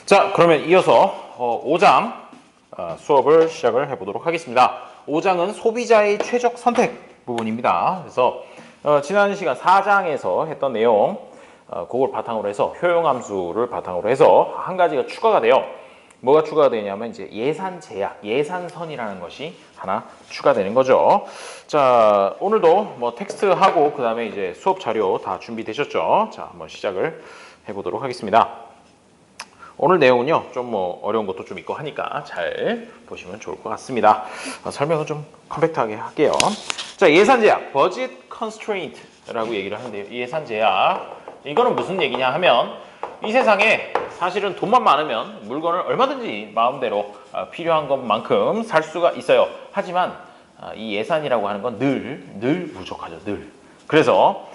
자, 그러면 이어서 5장 수업을 시작을 해보도록 하겠습니다. 5장은 소비자의 최적 선택 부분입니다. 그래서 지난 시간 4장에서 했던 내용 그걸 바탕으로 해서 효용함수를 바탕으로 해서 한 가지가 추가가 돼요. 뭐가 추가가 되냐면 이제 예산 제약, 예산선이라는 것이 하나 추가되는 거죠. 자, 오늘도 뭐 텍스트하고 그 다음에 이제 수업 자료 다 준비되셨죠? 자, 한번 시작을 해보도록 하겠습니다. 오늘 내용은요, 좀 뭐 어려운 것도 좀 있고 하니까 잘 보시면 좋을 것 같습니다. 설명을 좀 컴팩트하게 할게요. 자, 예산 제약, budget constraint라고 얘기를 하는데요. 예산 제약, 이거는 무슨 얘기냐 하면 이 세상에 사실은 돈만 많으면 물건을 얼마든지 마음대로 필요한 것만큼 살 수가 있어요. 하지만 이 예산이라고 하는 건 늘 부족하죠. 늘. 그래서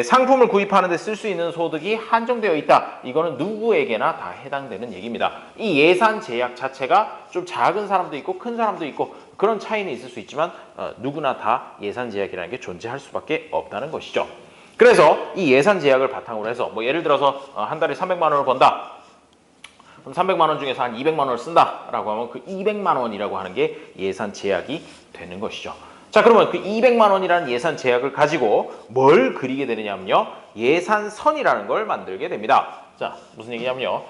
상품을 구입하는 데 쓸 수 있는 소득이 한정되어 있다. 이거는 누구에게나 다 해당되는 얘기입니다. 이 예산 제약 자체가 좀 작은 사람도 있고 큰 사람도 있고 그런 차이는 있을 수 있지만 누구나 다 예산 제약이라는 게 존재할 수밖에 없다는 것이죠. 그래서 이 예산 제약을 바탕으로 해서 뭐 예를 들어서 한 달에 300만 원을 번다. 그럼 300만 원 중에서 한 200만 원을 쓴다라고 하면 그 200만 원이라고 하는 게 예산 제약이 되는 것이죠. 자, 그러면 그 200만 원이라는 예산 제약을 가지고 뭘 그리게 되느냐면요. 예산선이라는 걸 만들게 됩니다. 자, 무슨 얘기냐면요.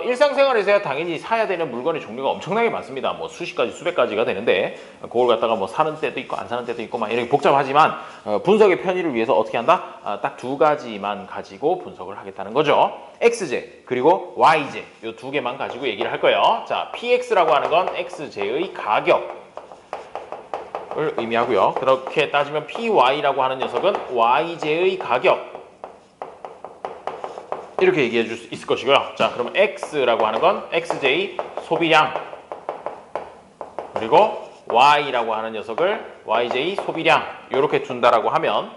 일상생활에서야 당연히 사야 되는 물건의 종류가 엄청나게 많습니다. 뭐 수십 가지, 수백 가지가 되는데 그걸 갖다가 뭐 사는 때도 있고 안 사는 때도 있고 막 이렇게 복잡하지만 분석의 편의를 위해서 어떻게 한다? 딱 두 가지만 가지고 분석을 하겠다는 거죠. X제 그리고 Y제 이 두 개만 가지고 얘기를 할 거예요. 자, PX라고 하는 건 X제의 가격 을 의미하고요. 그렇게 따지면 PY라고 하는 녀석은 Y제의 가격 이렇게 얘기해 줄 수 있을 것이고요. 자, 그러면 X라고 하는 건 X제의 소비량 그리고 Y라고 하는 녀석을 Y제의 소비량 이렇게 둔다라고 하면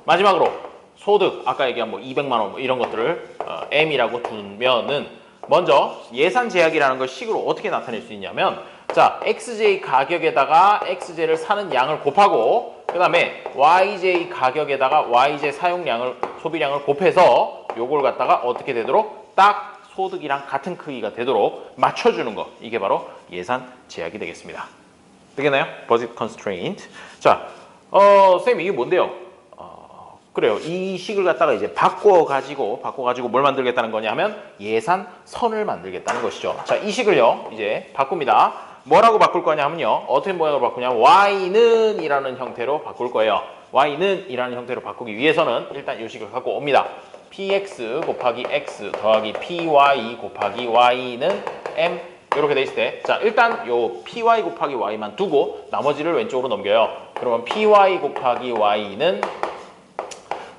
마지막으로 소득 아까 얘기한 뭐 200만 원 뭐 이런 것들을 M이라고 두면은 먼저 예산 제약이라는 걸 식으로 어떻게 나타낼 수 있냐면 자, XJ 가격에다가 XJ를 사는 양을 곱하고 그 다음에 YJ 가격에다가 YJ 사용량을 소비량을 곱해서 요걸 갖다가 어떻게 되도록 딱 소득이랑 같은 크기가 되도록 맞춰주는 거 이게 바로 예산 제약이 되겠습니다. 되겠나요? budget constraint. 자, 선생님 이게 뭔데요? 그래요. 이 식을 갖다가 이제 바꿔가지고 뭘 만들겠다는 거냐 하면 예산선을 만들겠다는 것이죠. 자, 이 식을요 이제 바꿉니다. 뭐라고 바꿀 거냐 하면요. 어떻게 모양으로 바꾸냐면 y는 이라는 형태로 바꿀 거예요. y는 이라는 형태로 바꾸기 위해서는 일단 이 식을 갖고 옵니다. px 곱하기 x 더하기 py 곱하기 y는 m 이렇게 돼 있을 때 자, 일단 요 py 곱하기 y만 두고 나머지를 왼쪽으로 넘겨요. 그러면 py 곱하기 y는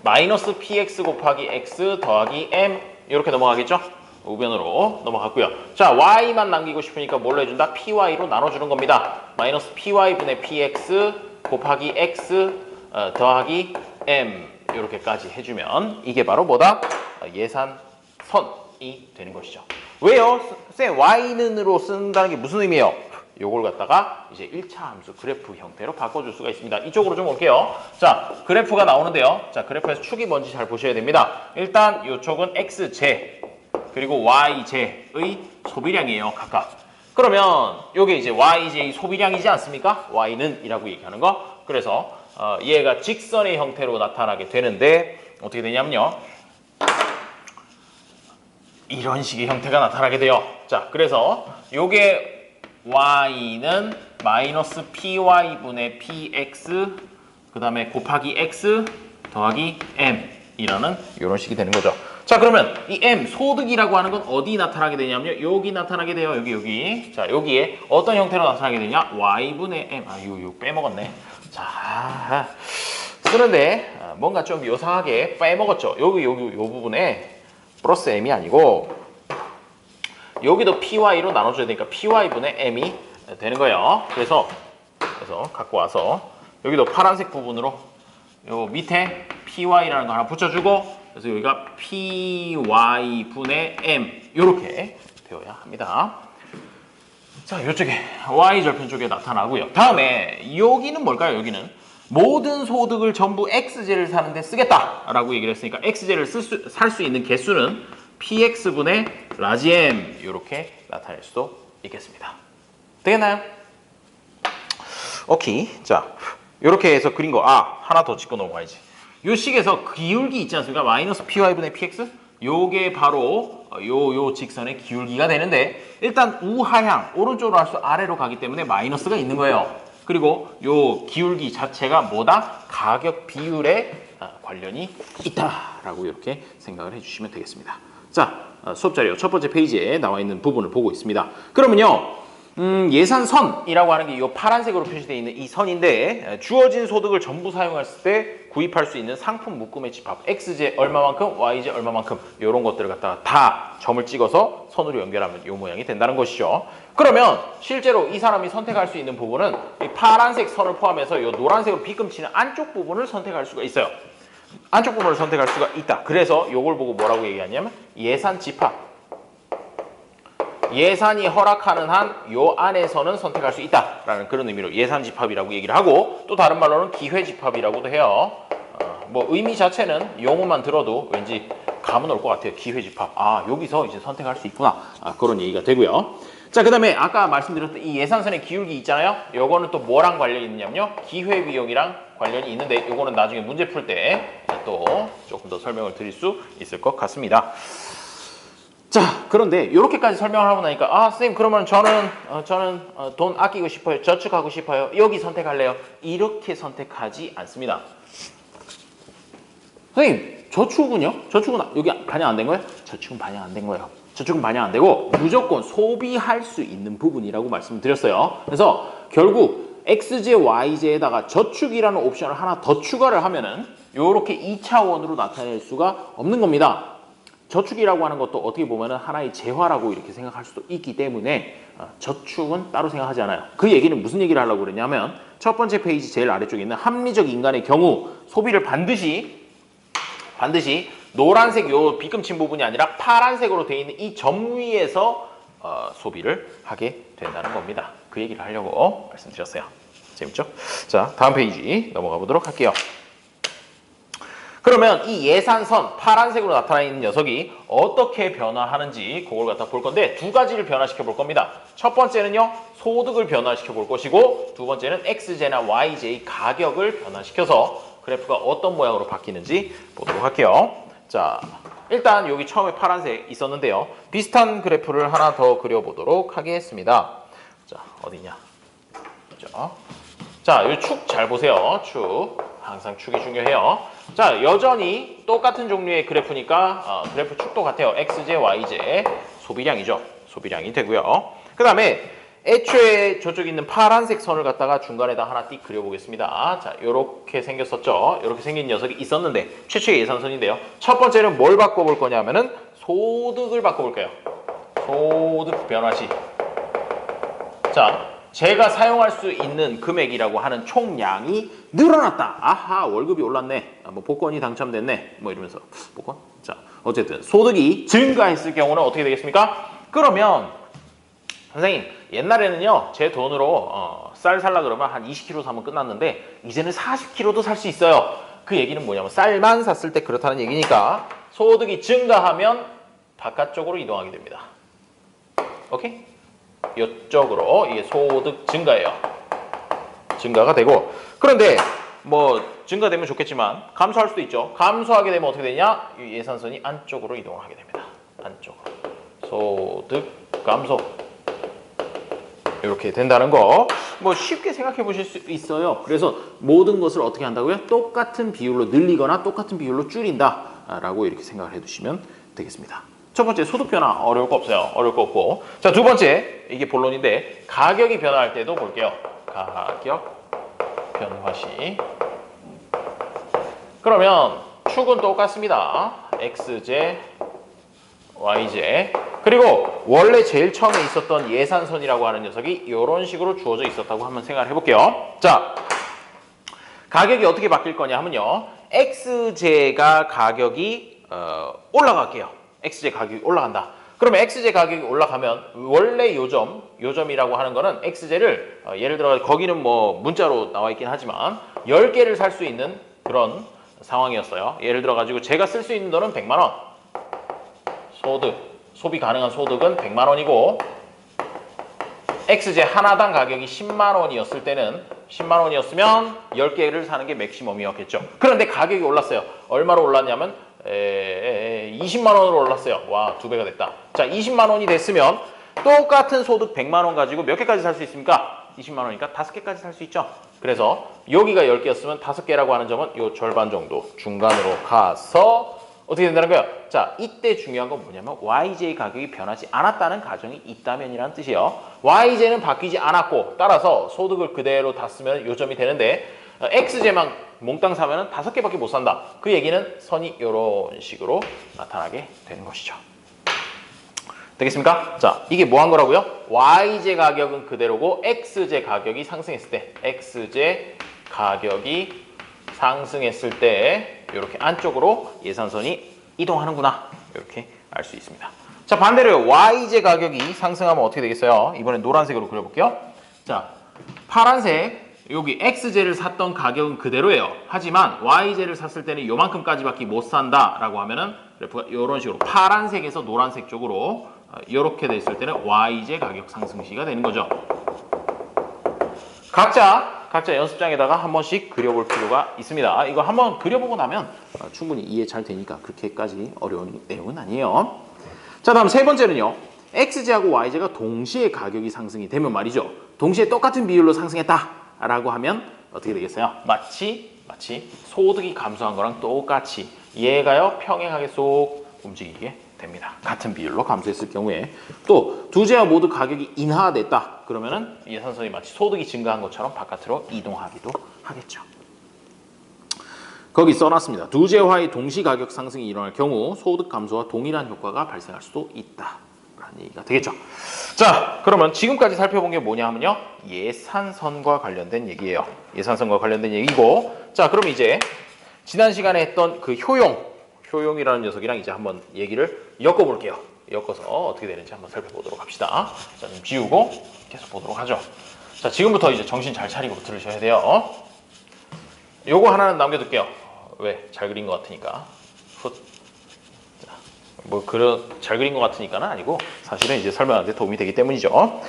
마이너스 px 곱하기 x 더하기 m 이렇게 넘어가겠죠? 우변으로 넘어갔고요. 자, y만 남기고 싶으니까 뭘로 해준다? py로 나눠주는 겁니다. 마이너스 py분의 px 곱하기 x 더하기 m 이렇게까지 해주면 이게 바로 뭐다? 예산선이 되는 것이죠. 왜요? 쌤, y는으로 쓴다는 게 무슨 의미예요? 요걸 갖다가 이제 1차 함수 그래프 형태로 바꿔줄 수가 있습니다. 이쪽으로 좀 올게요. 자, 그래프가 나오는데요. 자, 그래프에서 축이 뭔지 잘 보셔야 됩니다. 일단 이쪽은 x제 그리고 y제의 소비량이에요. 각각. 그러면 요게 이제 y제의 소비량이지 않습니까? y는 이라고 얘기하는 거. 그래서 얘가 직선의 형태로 나타나게 되는데 어떻게 되냐면요. 이런 식의 형태가 나타나게 돼요. 자, 그래서 요게 y는 마이너스 py분의 px 그 다음에 곱하기 x 더하기 m 이라는 이런 식이 되는 거죠. 자, 그러면 이 m 소득이라고 하는 건 어디 나타나게 되냐면요. 여기 나타나게 돼요. 여기. 자, 여기에 어떤 형태로 나타나게 되냐? y분의 m. 요 빼먹었네. 자, 쓰는데 뭔가 좀 요상하게 빼먹었죠. 여기 요 부분에 플러스 m이 아니고 여기도 py로 나눠줘야 되니까 py분의 m이 되는 거예요. 그래서 갖고 와서 여기도 파란색 부분으로 요 밑에 py라는 거 하나 붙여주고 그래서 여기가 py분의 m 이렇게 되어야 합니다. 자, 이쪽에 y절편 쪽에 나타나고요. 다음에 여기는 뭘까요? 여기는 모든 소득을 전부 x제를 사는데 쓰겠다라고 얘기를 했으니까 x제를 살 수 있는 개수는 px분의 라지 m 이렇게 나타낼 수도 있겠습니다. 되겠나요? 오케이. 자, 이렇게 해서 그린 거 하나 더 짚고 넘어가야지. 요 식에서 기울기 있지 않습니까? 마이너스 py분의 px 요게 바로 요 직선의 기울기가 되는데 일단 우하향 오른쪽으로 갈수록 아래로 가기 때문에 마이너스가 있는 거예요. 그리고 요 기울기 자체가 뭐다? 가격 비율에 관련이 있다라고 이렇게 생각을 해주시면 되겠습니다. 자, 수업 자료 첫 번째 페이지에 나와 있는 부분을 보고 있습니다. 그러면요. 예산선이라고 하는 게 이 파란색으로 표시되어 있는 이 선인데 주어진 소득을 전부 사용했을 때 구입할 수 있는 상품 묶음의 집합 xj 얼마만큼, yj 얼마만큼 이런 것들을 갖다가 다 점을 찍어서 선으로 연결하면 이 모양이 된다는 것이죠. 그러면 실제로 이 사람이 선택할 수 있는 부분은 이 파란색 선을 포함해서 이 노란색으로 빗금치는 안쪽 부분을 선택할 수가 있어요. 안쪽 부분을 선택할 수가 있다. 그래서 이걸 보고 뭐라고 얘기하냐면 예산 집합. 예산이 허락하는 한 요 안에서는 선택할 수 있다라는 그런 의미로 예산 집합이라고 얘기를 하고 또 다른 말로는 기회 집합이라고도 해요. 뭐 의미 자체는 용어만 들어도 왠지 감은 올 것 같아요. 기회 집합. 여기서 이제 선택할 수 있구나. 그런 얘기가 되고요. 자, 그 다음에 아까 말씀드렸던 이 예산선의 기울기 있잖아요. 요거는 또 뭐랑 관련이 있느냐면요. 기회 비용이랑 관련이 있는데 요거는 나중에 문제 풀 때 또 조금 더 설명을 드릴 수 있을 것 같습니다. 자, 그런데 이렇게까지 설명을 하고 나니까 선생님 그러면 저는 돈 아끼고 싶어요. 저축하고 싶어요. 여기 선택할래요. 이렇게 선택하지 않습니다. 선생님 저축은요? 저축은 여기 반영 안 된 거예요? 저축은 반영 안 된 거예요. 저축은 반영 안 되고 무조건 소비할 수 있는 부분이라고 말씀드렸어요. 그래서 결국 XJ, YJ에다가 저축이라는 옵션을 하나 더 추가를 하면은 이렇게 2차원으로 나타낼 수가 없는 겁니다. 저축이라고 하는 것도 어떻게 보면 하나의 재화라고 이렇게 생각할 수도 있기 때문에 저축은 따로 생각하지 않아요. 그 얘기는 무슨 얘기를 하려고 그랬냐면 첫 번째 페이지 제일 아래쪽에 있는 합리적 인간의 경우 소비를 반드시 노란색 요 빗금친 부분이 아니라 파란색으로 되어 있는 이 점 위에서 소비를 하게 된다는 겁니다. 그 얘기를 하려고 말씀드렸어요. 재밌죠? 자, 다음 페이지 넘어가 보도록 할게요. 그러면 이 예산선 파란색으로 나타나 있는 녀석이 어떻게 변화하는지 그걸 갖다 볼 건데 두 가지를 변화시켜 볼 겁니다. 첫 번째는요. 소득을 변화시켜 볼 것이고 두 번째는 XJ나 YJ 가격을 변화시켜서 그래프가 어떤 모양으로 바뀌는지 보도록 할게요. 자, 일단 여기 처음에 파란색 있었는데요. 비슷한 그래프를 하나 더 그려보도록 하겠습니다. 자, 어디냐? 자, 이 축 잘 보세요. 축. 항상 축이 중요해요. 자, 여전히 똑같은 종류의 그래프니까 그래프 축도 같아요. XJ, YJ 소비량이죠. 소비량이 되고요. 그 다음에 애초에 저쪽 있는 파란색 선을 갖다가 중간에다 하나 띡 그려보겠습니다. 자, 요렇게 생겼었죠. 요렇게 생긴 녀석이 있었는데 최초의 예산선인데요. 첫 번째는 뭘 바꿔볼 거냐면은 소득을 바꿔볼게요. 소득 변화시. 자, 제가 사용할 수 있는 금액이라고 하는 총량이 늘어났다. 아하, 월급이 올랐네. 뭐 복권이 당첨됐네. 뭐 이러면서 복권? 자, 어쨌든 소득이 증가했을 경우는 어떻게 되겠습니까? 그러면 선생님 옛날에는요 제 돈으로 쌀 살라 그러면 한 20kg 사면 끝났는데 이제는 40kg도 살 수 있어요. 그 얘기는 뭐냐면 쌀만 샀을 때 그렇다는 얘기니까 소득이 증가하면 바깥쪽으로 이동하게 됩니다. 오케이? 이쪽으로 이게 소득 증가예요. 증가가 되고 그런데 뭐 증가되면 좋겠지만 감소할 수도 있죠. 감소하게 되면 어떻게 되냐? 이 예산선이 안쪽으로 이동을 하게 됩니다. 안쪽으로 소득 감소 이렇게 된다는 거 뭐 쉽게 생각해 보실 수 있어요. 그래서 모든 것을 어떻게 한다고요? 똑같은 비율로 늘리거나 똑같은 비율로 줄인다 라고 이렇게 생각을 해두시면 되겠습니다. 첫 번째 소득 변화 어려울 거 없어요. 어려울 거 없고 자, 두 번째 이게 본론인데 가격이 변화할 때도 볼게요. 가격 변화시 그러면 축은 똑같습니다. XJ, YJ 그리고 원래 제일 처음에 있었던 예산선이라고 하는 녀석이 이런 식으로 주어져 있었다고 한번 생각을 해볼게요. 자, 가격이 어떻게 바뀔 거냐 하면요. XJ가 가격이 올라갈게요. XJ 가격이 올라간다. 그러면 XJ 가격이 올라가면 원래 요점이라고 하는 거는 XJ를 예를 들어 거기는 뭐 문자로 나와 있긴 하지만 10개를 살 수 있는 그런 상황이었어요. 예를 들어 가지고 제가 쓸 수 있는 돈은 100만 원. 소비 가능한 소득은 100만 원이고 X제 하나당 가격이 10만 원이었을 때는 10만 원이었으면 10개를 사는 게 맥시멈이었겠죠. 그런데 가격이 올랐어요. 얼마로 올랐냐면 20만 원으로 올랐어요. 와, 2배가 됐다. 자, 20만 원이 됐으면 똑같은 소득 100만 원 가지고 몇 개까지 살 수 있습니까? 20만 원이니까 5개까지 살 수 있죠. 그래서 여기가 10개였으면 5개라고 하는 점은 요 절반 정도 중간으로 가서 어떻게 된다는 거예요? 자, 이때 중요한 건 뭐냐면 YJ 가격이 변하지 않았다는 가정이 있다면이라는 뜻이에요. YJ는 바뀌지 않았고 따라서 소득을 그대로 다 쓰면 요점이 되는데 XJ만 몽땅 사면 5개밖에 못 산다. 그 얘기는 선이 이런 식으로 나타나게 되는 것이죠. 되겠습니까? 자, 이게 뭐 한 거라고요? YJ 가격은 그대로고 XJ 가격이 상승했을 때 XJ 가격이 상승했을 때 이렇게 안쪽으로 예산선이 이동하는구나. 이렇게 알 수 있습니다. 자, 반대로 YJ 가격이 상승하면 어떻게 되겠어요? 이번엔 노란색으로 그려볼게요. 자, 파란색 여기 XJ를 샀던 가격은 그대로예요. 하지만 YJ를 샀을 때는 요만큼까지밖에 못 산다라고 하면은 그래프가 이런 식으로 파란색에서 노란색 쪽으로 이렇게 됐을 때는 YJ 가격 상승 시가 되는 거죠. 각자 연습장에다가 한 번씩 그려볼 필요가 있습니다. 이거 한번 그려보고 나면 충분히 이해 잘 되니까 그렇게까지 어려운 내용은 아니에요. 자, 다음 세 번째는요. XJ하고 YJ가 동시에 가격이 상승이 되면 말이죠. 동시에 똑같은 비율로 상승했다라고 하면 어떻게 되겠어요? 마치 소득이 감소한 거랑 똑같이 얘가요 평행하게 쏙 움직이게 됩니다. 같은 비율로 감소했을 경우에 또 두 제와 모두 가격이 인하됐다. 그러면은 예산선이 마치 소득이 증가한 것처럼 바깥으로 이동하기도 하겠죠. 거기 써놨습니다. 두 제와의 동시 가격 상승이 일어날 경우 소득 감소와 동일한 효과가 발생할 수도 있다. 라는 얘기가 되겠죠. 자, 그러면 지금까지 살펴본 게 뭐냐 하면요. 예산선과 관련된 얘기예요. 예산선과 관련된 얘기고 자, 그럼 이제 지난 시간에 했던 그 효용이라는 녀석이랑 이제 한번 얘기를 엮어볼게요. 엮어서 어떻게 되는지 한번 살펴보도록 합시다. 자, 좀 지우고 계속 보도록 하죠. 자, 지금부터 이제 정신 잘 차리고 들으셔야 돼요. 요거 하나는 남겨둘게요. 왜? 잘 그린 것 같으니까. 자, 뭐 잘 그린 것 같으니까는 아니고 사실은 이제 설명하는데 도움이 되기 때문이죠.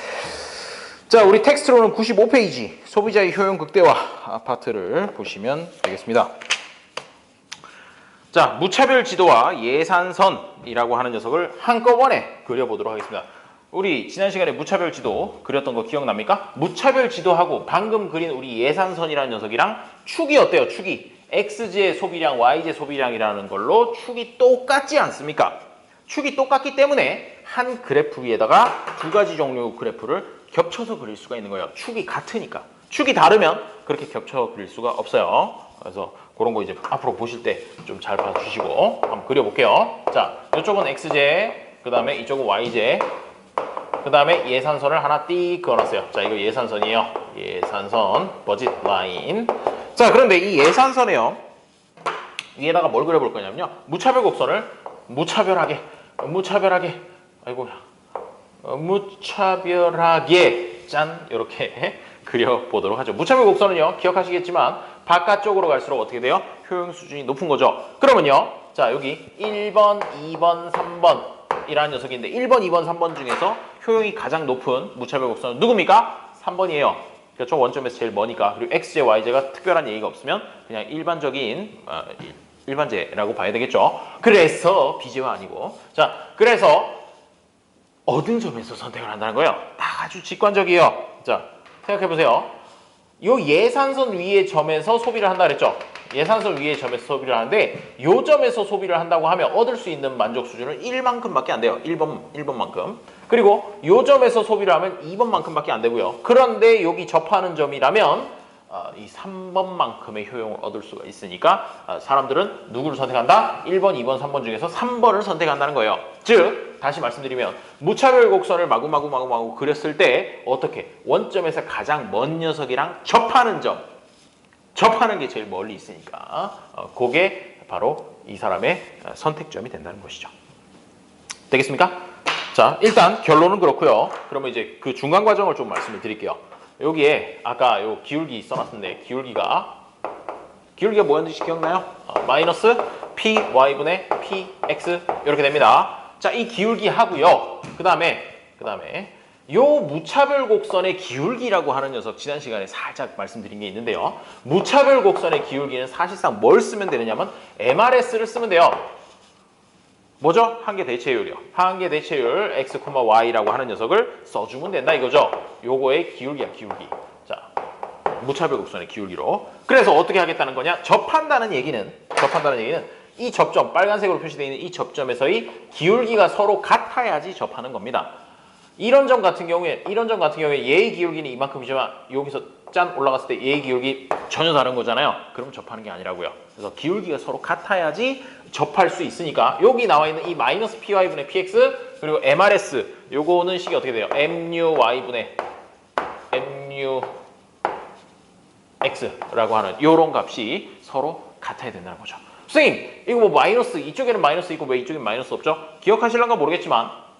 자, 우리 텍스트로는 95페이지 소비자의 효용 극대화 파트를 보시면 되겠습니다. 자, 무차별 지도와 예산선이라고 하는 녀석을 한꺼번에 그려보도록 하겠습니다. 우리 지난 시간에 무차별 지도 그렸던 거 기억납니까? 무차별 지도하고 방금 그린 우리 예산선이라는 녀석이랑 축이 어때요? 축이 XJ 소비량, YJ 소비량이라는 걸로 축이 똑같지 않습니까? 축이 똑같기 때문에 한 그래프 위에다가 두 가지 종류 그래프를 겹쳐서 그릴 수가 있는 거예요. 축이 같으니까. 축이 다르면 그렇게 겹쳐 그릴 수가 없어요. 그래서 그런 거 이제 앞으로 보실 때 좀 잘 봐주시고 한번 그려볼게요. 자, 이쪽은 XJ, 그 다음에 이쪽은 YJ, 그 다음에 예산선을 하나 띠 그어놨어요. 자, 이거 예산선이에요. 예산선, 버짓 라인. 자, 그런데 이 예산선에요. 위에다가 뭘 그려볼 거냐면요. 무차별 곡선을 무차별하게, 무차별하게, 짠, 이렇게 그려보도록 하죠. 무차별 곡선은요, 기억하시겠지만 바깥쪽으로 갈수록 어떻게 돼요? 효용 수준이 높은 거죠. 그러면요, 자, 여기 1번, 2번, 3번 이라는 녀석인데 1번, 2번, 3번 중에서 효용이 가장 높은 무차별 곡선은 누굽니까? 3번이에요. 그렇죠? 원점에서 제일 머니까. 그리고 XJ, YJ가 특별한 얘기가 없으면 그냥 일반제라고 봐야 되겠죠. 그래서 BJ가 아니고. 자, 그래서 얻은 점에서 선택을 한다는 거예요. 딱 아주 직관적이에요. 자, 생각해보세요. 요 예산선 위의 점에서 소비를 한다 그랬죠. 예산선 위의 점에서 소비를 하는데 요 점에서 소비를 한다고 하면 얻을 수 있는 만족 수준은 1만큼밖에 안 돼요. 1번만큼. 그리고 요 점에서 소비를 하면 2번만큼밖에 안 되고요. 그런데 여기 접하는 점이라면 이 3번만큼의 효용을 얻을 수가 있으니까 사람들은 누구를 선택한다? 1번, 2번, 3번 중에서 3번을 선택한다는 거예요. 즉 다시 말씀드리면 무차별 곡선을 마구 그렸을 때 어떻게? 원점에서 가장 먼 녀석이랑 접하는 게 제일 멀리 있으니까 그게 바로 이 사람의 선택점이 된다는 것이죠. 되겠습니까? 자, 일단 결론은 그렇고요. 그러면 이제 그 중간 과정을 좀 말씀을 드릴게요. 여기에 아까 요 기울기 써놨는데 기울기가 뭐였는지 기억나요? 마이너스 PY분의 PX 이렇게 됩니다. 자, 이 기울기 하고요. 그 다음에 요 무차별 곡선의 기울기라고 하는 녀석 지난 시간에 살짝 말씀드린 게 있는데요. 무차별 곡선의 기울기는 사실상 뭘 쓰면 되느냐면 MRS를 쓰면 돼요. 뭐죠? 한계 대체율이요. 한계 대체율 x, y라고 하는 녀석을 써주면 된다 이거죠. 요거의 기울기야, 기울기. 자, 무차별 곡선의 기울기로. 그래서 어떻게 하겠다는 거냐? 접한다는 얘기는 이 접점, 빨간색으로 표시되어 있는 이 접점에서의 기울기가 서로 같아야지 접하는 겁니다. 이런 점 같은 경우에 얘의 기울기는 이만큼이지만 여기서 짠 올라갔을 때 얘의 기울기 전혀 다른 거잖아요. 그럼 접하는 게 아니라고요. 그래서 기울기가 서로 같아야지 접할 수 있으니까 여기 나와 있는 이 마이너스 py분의 px 그리고 mrs 요거는 식이 어떻게 돼요? muy분의 mux라고 하는 요런 값이 서로 같아야 된다는 거죠. 선생님 이거 뭐 마이너스 이쪽에는 마이너스 있고 왜 이쪽엔 마이너스 없죠? 기억하실런가 모르겠지만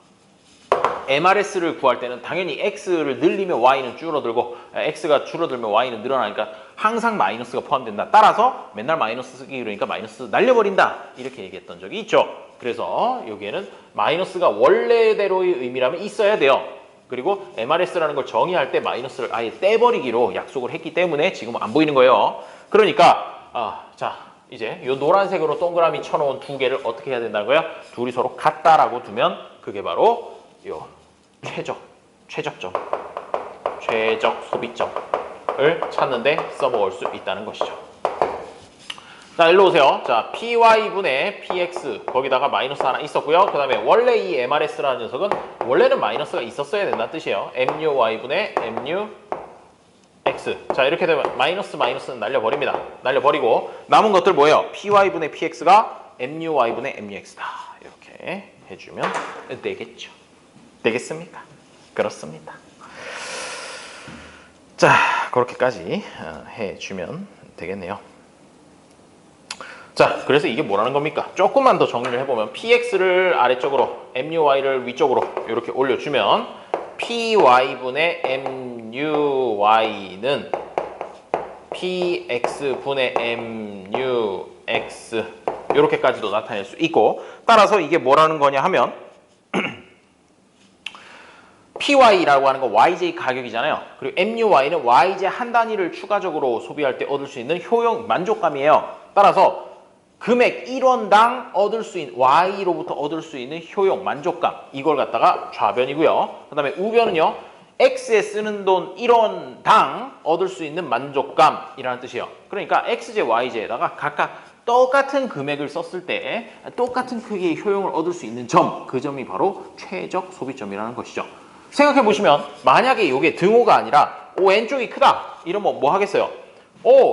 MRS를 구할 때는 당연히 X를 늘리면 Y는 줄어들고 X가 줄어들면 Y는 늘어나니까 항상 마이너스가 포함된다. 따라서 맨날 마이너스 쓰기 그러니까 마이너스 날려버린다. 이렇게 얘기했던 적이 있죠. 그래서 여기에는 마이너스가 원래대로의 의미라면 있어야 돼요. 그리고 MRS라는 걸 정의할 때 마이너스를 아예 떼버리기로 약속을 했기 때문에 지금 안 보이는 거예요. 그러니까 자 이제 이 노란색으로 동그라미 쳐놓은 두 개를 어떻게 해야 된다는 거야? 둘이 서로 같다라고 두면 그게 바로 요 최적점, 최적 소비점을 찾는데 써먹을 수 있다는 것이죠. 자, 일로 오세요. 자, py분의 px 거기다가 마이너스 하나 있었고요. 그 다음에 원래 이 mrs라는 녀석은 원래는 마이너스가 있었어야 된다는 뜻이에요. muy분의 mux. 자, 이렇게 되면 마이너스는 날려버립니다. 날려버리고 남은 것들 뭐예요? py분의 px가 muy분의 mux다. 이렇게 해주면 되겠죠. 되겠습니까? 그렇습니다. 자, 그렇게까지 해주면 되겠네요. 자, 그래서 이게 뭐라는 겁니까? 조금만 더 정리를 해보면 px를 아래쪽으로, muy를 위쪽으로 이렇게 올려주면 py분의 muy는 px분의 mux 이렇게까지도 나타낼 수 있고 따라서 이게 뭐라는 거냐 하면 py라고 하는 건 yj 가격이잖아요. 그리고 muy는 yj 한 단위를 추가적으로 소비할 때 얻을 수 있는 효용 만족감이에요. 따라서 금액 1원당 얻을 수 있는 y로부터 얻을 수 있는 효용 만족감 이걸 갖다가 좌변이고요. 그 다음에 우변은요. x에 쓰는 돈 1원당 얻을 수 있는 만족감이라는 뜻이에요. 그러니까 xj, yj에다가 각각 똑같은 금액을 썼을 때 똑같은 크기의 효용을 얻을 수 있는 점, 그 점이 바로 최적 소비점이라는 것이죠. 생각해 보시면 만약에 이게 등호가 아니라 왼쪽이 크다 이러면 뭐 하겠어요?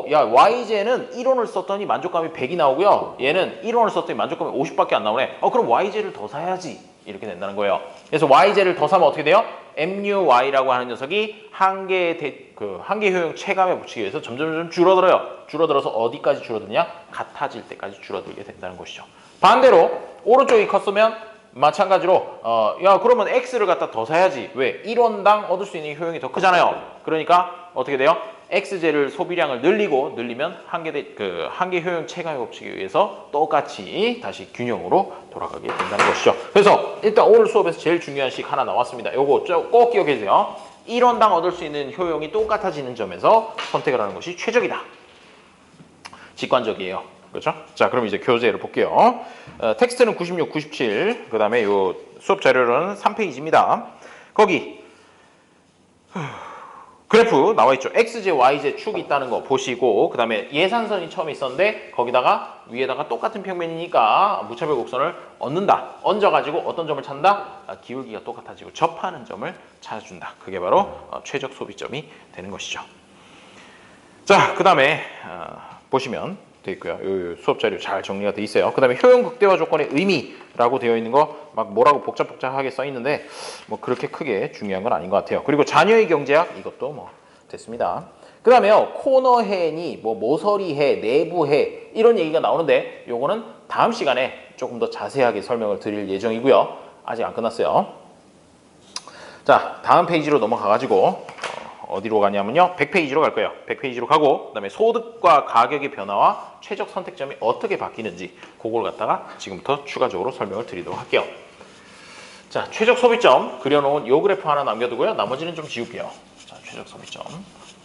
야 yj는 1원을 썼더니 만족감이 100이 나오고요. 얘는 1원을 썼더니 만족감이 50밖에 안 나오네. 그럼 yj를 더 사야지. 이렇게 된다는 거예요. 그래서 yj를 더 사면 어떻게 돼요? muy라고 하는 녀석이 한계 효용 체감에 붙이기 위해서 점점 줄어들어요. 줄어들어서 어디까지 줄어드냐? 같아질 때까지 줄어들게 된다는 것이죠. 반대로 오른쪽이 컸으면 마찬가지로 야 그러면 x를 갖다 더 사야지. 왜? 1원당 얻을 수 있는 효용이 더 크잖아요. 그러니까 어떻게 돼요? xj를 소비량을 늘리면 한계 효용 체감에 붙이기 위해서 똑같이 다시 균형으로 돌아가게 된다는 것이죠. 그래서 일단 오늘 수업에서 제일 중요한 식 하나 나왔습니다. 요거 꼭 기억해 주세요. 1원당 얻을 수 있는 효용이 똑같아지는 점에서 선택을 하는 것이 최적이다. 직관적이에요. 그렇죠? 자, 그럼 이제 교재를 볼게요. 텍스트는 96, 97. 그 다음에 요 수업 자료는 3페이지입니다. 거기 그래프 나와 있죠. XJ, YJ 축이 있다는 거 보시고 그 다음에 예산선이 처음에 있었는데 거기다가 위에다가 똑같은 평면이니까 무차별 곡선을 얹는다. 얹어가지고 어떤 점을 찾는다? 기울기가 똑같아지고 접하는 점을 찾아준다. 그게 바로 최적 소비점이 되는 것이죠. 자, 그 다음에 보시면 돼 있고요. 요 수업 자료 잘 정리가 돼 있어요. 그 다음에 효용 극대화 조건의 의미라고 되어 있는 거 막 뭐라고 복잡하게 써 있는데 뭐 그렇게 크게 중요한 건 아닌 것 같아요. 그리고 자녀의 경제학 이것도 뭐 됐습니다. 그 다음에요. 코너해니 뭐 모서리해, 내부해 이런 얘기가 나오는데 요거는 다음 시간에 조금 더 자세하게 설명을 드릴 예정이고요. 아직 안 끝났어요. 자, 다음 페이지로 넘어가가지고 어디로 가냐면요. 100페이지로 갈 거예요. 100페이지로 가고 그다음에 소득과 가격의 변화와 최적 선택점이 어떻게 바뀌는지 그걸 갖다가 지금부터 추가적으로 설명을 드리도록 할게요. 자, 최적 소비점 그려놓은 요 그래프 하나 남겨두고요. 나머지는 좀 지울게요. 자, 최적 소비점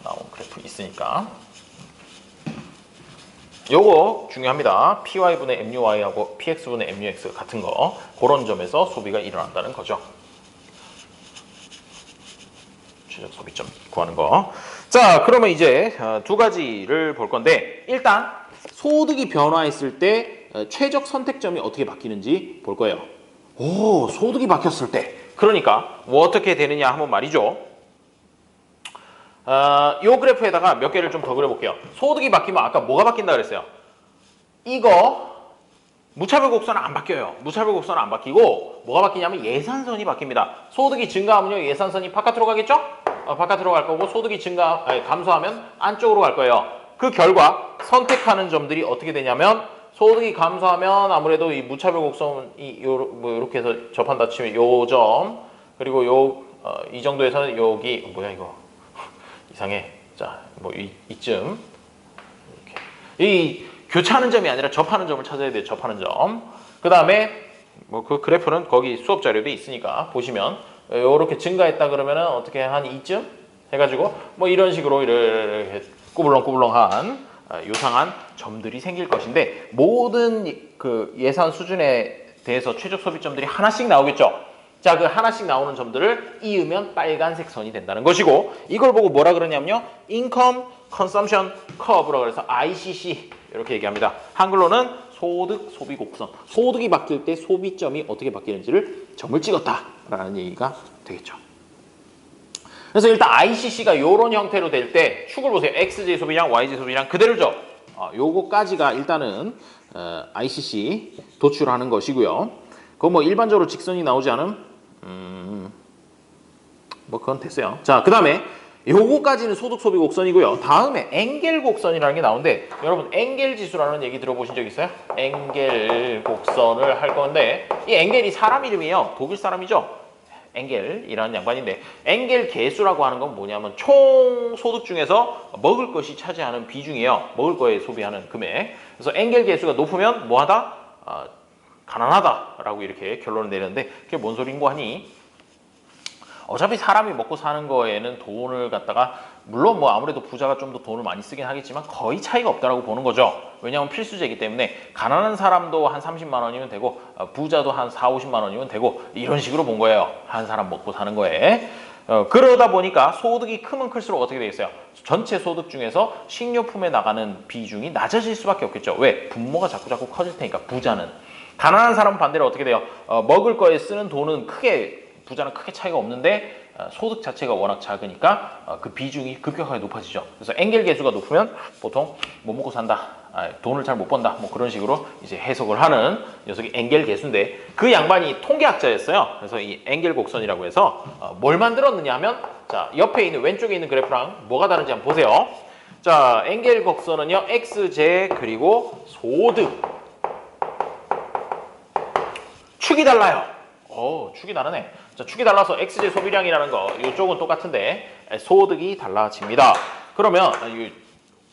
나온 그래프 있으니까. 요거 중요합니다. PY분의 MUY하고 PX분의 MUX 같은 거, 그런 점에서 소비가 일어난다는 거죠. 최적 소비점 구하는 거. 자, 그러면 이제 두 가지를 볼 건데, 일단 소득이 변화했을 때 최적 선택점이 어떻게 바뀌는지 볼 거예요. 오, 소득이 바뀌었을 때. 그러니까 뭐 어떻게 되느냐 하면 말이죠. 요 그래프에다가 몇 개를 좀 더 그려볼게요. 소득이 바뀌면 아까 뭐가 바뀐다 그랬어요? 이거 무차별 곡선은 안 바뀌어요. 무차별 곡선은 안 바뀌고 뭐가 바뀌냐면 예산선이 바뀝니다. 소득이 증가하면요 예산선이 바깥으로 가겠죠? 바깥으로 갈 거고, 소득이 감소하면 안쪽으로 갈 거예요. 그 결과 선택하는 점들이 어떻게 되냐면, 소득이 감소하면 아무래도 이 무차별 곡선이 뭐 이렇게 해서 접한다 치면 요 점, 그리고 이 정도에서는 여기 뭐야 이거 이상해. 자, 뭐 이쯤 이렇게. 이 교차하는 점이 아니라 접하는 점을 찾아야 돼요. 접하는 점. 그 다음에 뭐 그 그래프는 거기 수업 자료도 있으니까 보시면, 이렇게 증가했다 그러면은 어떻게 한 이쯤 해가지고 뭐 이런 식으로 이렇게 꾸불렁꾸불렁한 요상한 점들이 생길 것인데, 모든 그 예산 수준에 대해서 최적 소비점들이 하나씩 나오겠죠. 자, 그 하나씩 나오는 점들을 이으면 빨간색 선이 된다는 것이고, 이걸 보고 뭐라 그러냐면요, Income Consumption Curve라고 그래서 ICC 이렇게 얘기합니다. 한글로는 소득 소비 곡선. 소득이 바뀔 때 소비점이 어떻게 바뀌는지를 점을 찍었다라는 얘기가 되겠죠. 그래서 일단 ICC가 이런 형태로 될 때 축을 보세요. XJ 소비량, YJ 소비량 그대로죠. 요거까지가 일단은 ICC 도출하는 것이고요. 그건 뭐 일반적으로 직선이 나오지 않은 뭐 그건 됐어요. 자, 그 다음에 요거까지는 소득 소비 곡선이고요. 다음에 엥겔 곡선이라는 게 나오는데, 여러분 엥겔 지수라는 얘기 들어보신 적 있어요? 엥겔 곡선을 할 건데, 이 엥겔이 사람 이름이에요. 독일 사람이죠. 엥겔이라는 양반인데, 엥겔 계수라고 하는 건 뭐냐면 총 소득 중에서 먹을 것이 차지하는 비중이에요. 먹을 거에 소비하는 금액. 그래서 엥겔 계수가 높으면 뭐하다? 가난하다라고 이렇게 결론을 내렸는데, 그게 뭔 소린고 하니, 어차피 사람이 먹고 사는 거에는 돈을 갖다가, 물론 뭐 아무래도 부자가 좀 더 돈을 많이 쓰긴 하겠지만 거의 차이가 없다라고 보는 거죠. 왜냐하면 필수제이기 때문에 가난한 사람도 한 30만 원이면 되고 부자도 한 4, 50만 원이면 되고, 이런 식으로 본 거예요. 한 사람 먹고 사는 거에. 그러다 보니까 소득이 크면 클수록 어떻게 되겠어요? 전체 소득 중에서 식료품에 나가는 비중이 낮아질 수밖에 없겠죠. 왜? 분모가 자꾸 커질 테니까. 부자는. 가난한 사람은 반대로 어떻게 돼요? 먹을 거에 쓰는 돈은 부자는 크게 차이가 없는데 소득 자체가 워낙 작으니까 그 비중이 급격하게 높아지죠. 그래서 엥겔 계수가 높으면 보통 못 먹고 산다, 돈을 잘 못 번다, 뭐 그런 식으로 이제 해석을 하는 녀석이 엥겔 계수인데, 그 양반이 통계학자였어요. 그래서 이 엥겔 곡선이라고 해서 뭘 만들었느냐 하면, 자, 옆에 있는 왼쪽에 있는 그래프랑 뭐가 다른지 한번 보세요. 자, 엥겔 곡선은요, XJ 그리고 소득 축이 달라요. 축이 다르네. 자, 축이 달라서 XJ 소비량이라는 거, 이쪽은 똑같은데 소득이 달라집니다. 그러면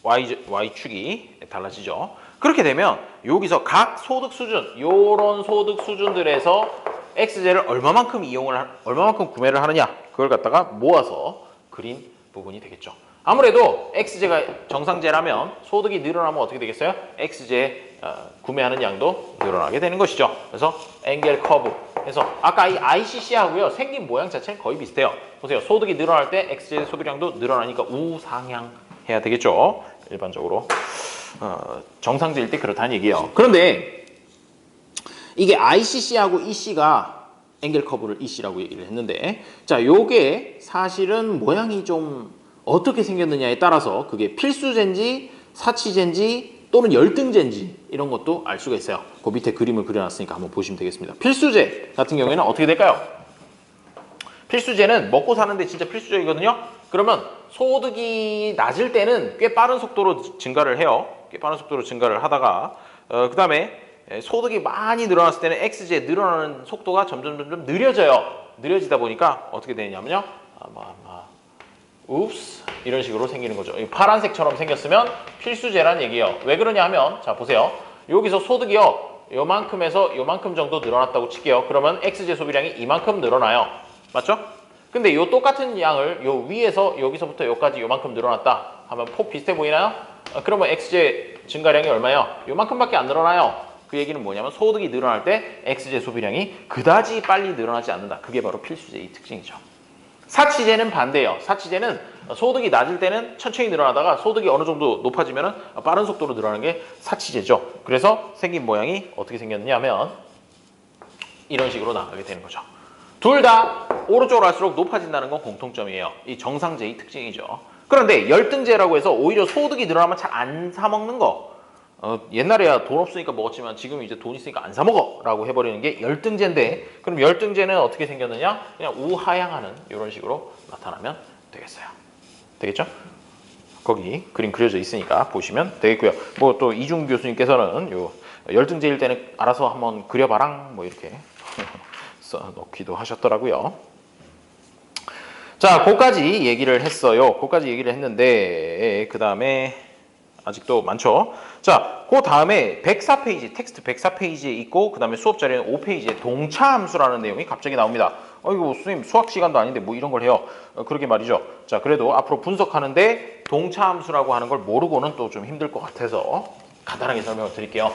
Y축이 달라지죠. 그렇게 되면 여기서 각 소득 수준, 요런 소득 수준들에서 XJ를 얼마만큼 구매를 하느냐, 그걸 갖다가 모아서 그린 부분이 되겠죠. 아무래도 XJ가 정상제라면 소득이 늘어나면 어떻게 되겠어요? XJ 구매하는 양도 늘어나게 되는 것이죠. 그래서 엥겔 커브 해서 아까 이 ICC하고요 생긴 모양 자체는 거의 비슷해요. 보세요. 소득이 늘어날 때 XJ 소비량도 늘어나니까 우상향 해야 되겠죠. 일반적으로 정상제일 때 그렇다는 얘기예요. 그런데 이게 ICC하고 EC가 엥겔 커브를 EC라고 얘기를 했는데, 자, 요게 사실은 모양이 좀 어떻게 생겼느냐에 따라서 그게 필수제인지 사치제인지 또는 열등제인지 이런 것도 알 수가 있어요. 그 밑에 그림을 그려놨으니까 한번 보시면 되겠습니다. 필수제 같은 경우에는 어떻게 될까요? 필수제는 먹고 사는데 진짜 필수적이거든요. 그러면 소득이 낮을 때는 꽤 빠른 속도로 증가를 해요. 꽤 빠른 속도로 증가를 하다가 그 다음에 소득이 많이 늘어났을 때는 XJ 늘어나는 속도가 점점 느려져요. 느려지다 보니까 어떻게 되냐면요, 웁스 이런 식으로 생기는 거죠. 파란색처럼 생겼으면 필수제라는 얘기예요. 왜 그러냐 하면, 자 보세요. 여기서 소득이요 요만큼에서 요만큼 정도 늘어났다고 칠게요. 그러면 x제 소비량이 이만큼 늘어나요. 맞죠? 근데 요 똑같은 양을 요 위에서 여기서부터 여기까지 요만큼 늘어났다 하면 폭 비슷해 보이나요? 그러면 x제 증가량이 얼마예요? 요만큼밖에 안 늘어나요. 그 얘기는 뭐냐면 소득이 늘어날 때 x제 소비량이 그다지 빨리 늘어나지 않는다. 그게 바로 필수제의 특징이죠. 사치제는 반대예요. 사치제는 소득이 낮을 때는 천천히 늘어나다가 소득이 어느 정도 높아지면 빠른 속도로 늘어나는 게 사치제죠. 그래서 생긴 모양이 어떻게 생겼느냐 하면 이런 식으로 나가게 되는 거죠. 둘 다 오른쪽으로 갈수록 높아진다는 건 공통점이에요. 이 정상제의 특징이죠. 그런데 열등제라고 해서 오히려 소득이 늘어나면 잘 안 사먹는 거. 옛날에야 돈 없으니까 먹었지만 지금 이제 돈 있으니까 안 사먹어 라고 해버리는 게 열등제인데, 그럼 열등제는 어떻게 생겼느냐? 그냥 우하향하는 이런 식으로 나타나면 되겠어요. 되겠죠? 거기 그림 그려져 있으니까 보시면 되겠고요. 뭐 또 이중 교수님께서는 요 열등제일 때는 알아서 한번 그려봐랑 뭐 이렇게 써 놓기도 하셨더라고요. 자, 그까지 얘기를 했어요. 그까지 얘기를 했는데 그 다음에 아직도 많죠. 자, 그 다음에 104페이지, 텍스트 104페이지에 있고 그 다음에 수업 자료는 5페이지에 동차함수라는 내용이 갑자기 나옵니다. 이거 선생님 수학 시간도 아닌데 뭐 이런 걸 해요. 그러게 말이죠. 자, 그래도 앞으로 분석하는데 동차함수라고 하는 걸 모르고는 또 좀 힘들 것 같아서 간단하게 설명을 드릴게요.